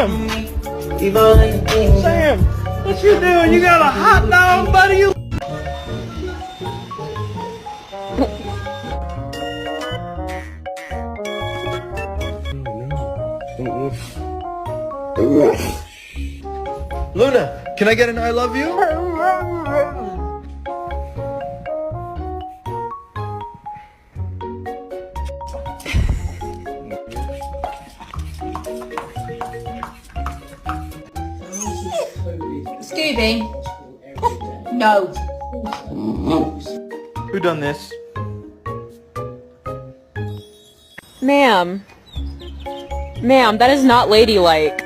Sam! Sam! What you doing? You got a hot dog, buddy? You Luna, can I get an I love you? Scooby. No. Who done this? Ma'am. Ma'am, that is not ladylike.